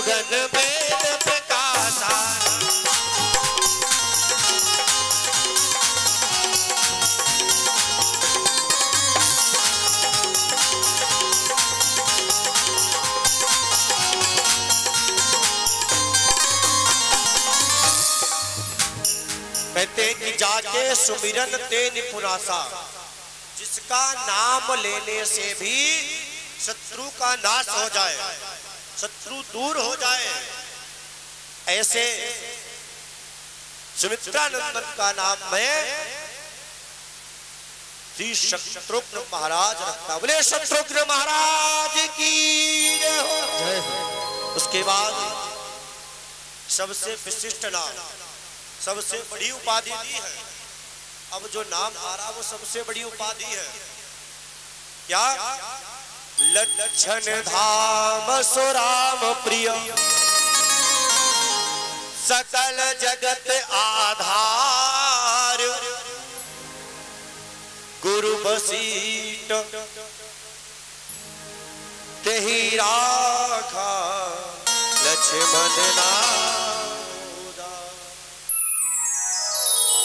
गगन वेद प्रकाशा। कहते कि जाके सुमिरन ते निपुणासा, जिसका नाम लेने से भी शत्रु का नाश हो जाए, शत्रु दूर हो जाए, ऐसे सुमित्रानंदन का नाम मैं श्री शत्रुघ्न महाराज रखता। बोले शत्रुघ्न महाराज की जय हो। उसके बाद सबसे विशिष्ट नाम, सबसे बड़ी उपाधि दी है। अब जो नाम आ रहा वो सबसे बड़ी उपाधि है। क्या? लक्षण धाम सुराम प्रिय, सकल जगत आधार, गुरु वशिष्ठ तेहि राखा लक्ष्मण नाम।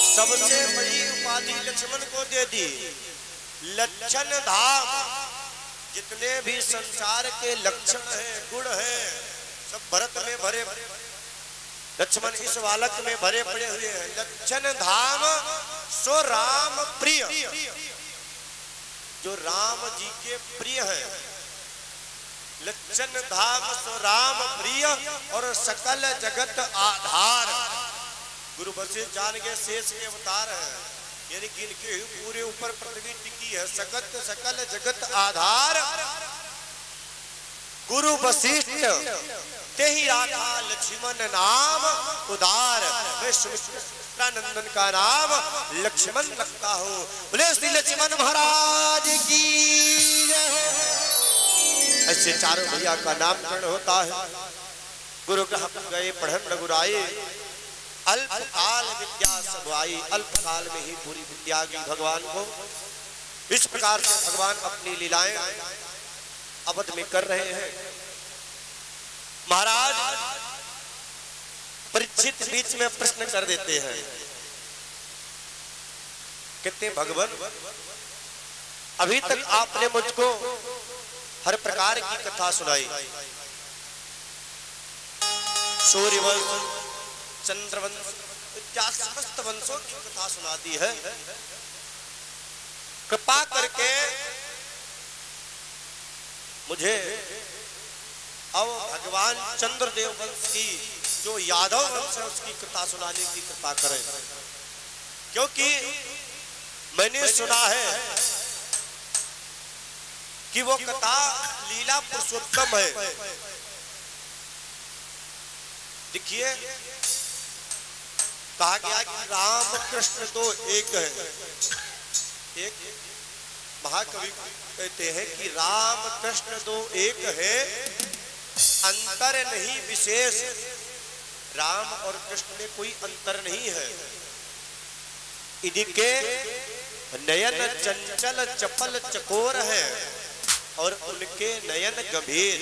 सबसे बड़ी उपाधि लक्ष्मण को दे दी। लक्षण धाम, जितने भी संसार के लक्षण हैं, गुण हैं, सब भरत में भरे, लक्ष्मण इस बालक में भरे पड़े हुए हैं। लक्षण धाम सो राम प्रिय, जो राम जी के प्रिय है। लक्षण धाम सो राम प्रिय और सकल जगत आधार। गुरु वशिष्ठ जान के शेष के अवतार है, यानी कि इनके पूरे ऊपर पृथ्वी टिकी है। सकल जगत आधार गुरु वशिष्ठ तेहि राखा लक्ष्मण नाम उदार। मैं सुमित्रानंदन का नाम लक्ष्मण रखता हूँ। बोले श्री लक्ष्मण महाराज की जय हो। ऐसे चारों भैया का नामकरण होता है। गुरु ग्रह गए पढ़न रघुराई, अल्पकाल विद्या सब आई। अल्पकाल में ही पूरी विद्या की भगवान को। इस प्रकार से भगवान अपनी लीलाएं अवध में कर रहे हैं। महाराज परीक्षित बीच में प्रश्न कर देते हैं, कहते भगवान अभी तक आपने मुझको हर प्रकार की कथा सुनाई, सूर्यवंश, चंद्रवंश इत्यादि समस्त वंशों की कथा सुना दी है। कृपा करके मुझे अब भगवान चंद्रदेव वंश की जो यादव वंश है उसकी कथा सुनाने की कृपा करें, क्योंकि मैंने सुना है कि वो कथा लीला पुरुषोत्तम है। देखिए कहा गया कि राम कृष्ण तो एक है। एक महाकवि कहते हैं कि राम कृष्ण तो एक है, अंतर नहीं विशेष। राम और कृष्ण में कोई अंतर नहीं है। इनके नयन चंचल चपल चकोर है और उनके नयन गंभीर।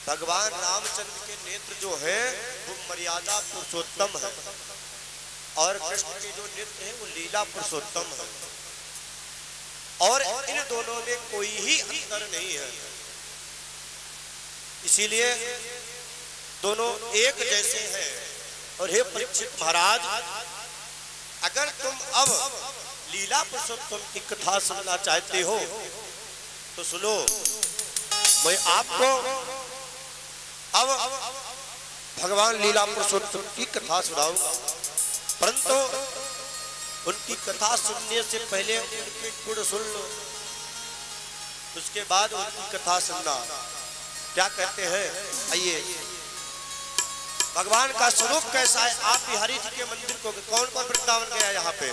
भगवान रामचंद्र के नेत्र जो है वो मर्यादा पुरुषोत्तम है और कृष्ण के जो नेत्र है वो लीला पुरुषोत्तम है, और इन दोनों में कोई ही अंतर नहीं है। इसीलिए दोनों एक जैसे हैं। और हे परीक्षित महाराज, अगर तुम अब लीला पुरुषोत्तम की कथा सुनना चाहते हो तो सुनो। मैं आपको अब भगवान लीला पुरुषोत्तम की कथा सुनाऊंगा, परंतु उनकी कथा सुनने से पहले उनके गुण सुन लो, उसके बाद उनकी कथा सुनना। क्या कहते हैं, आइए। भगवान का स्वरूप कैसा है? आप बिहारी जी के मंदिर को कौन कौन वृंदावन गया यहाँ पे?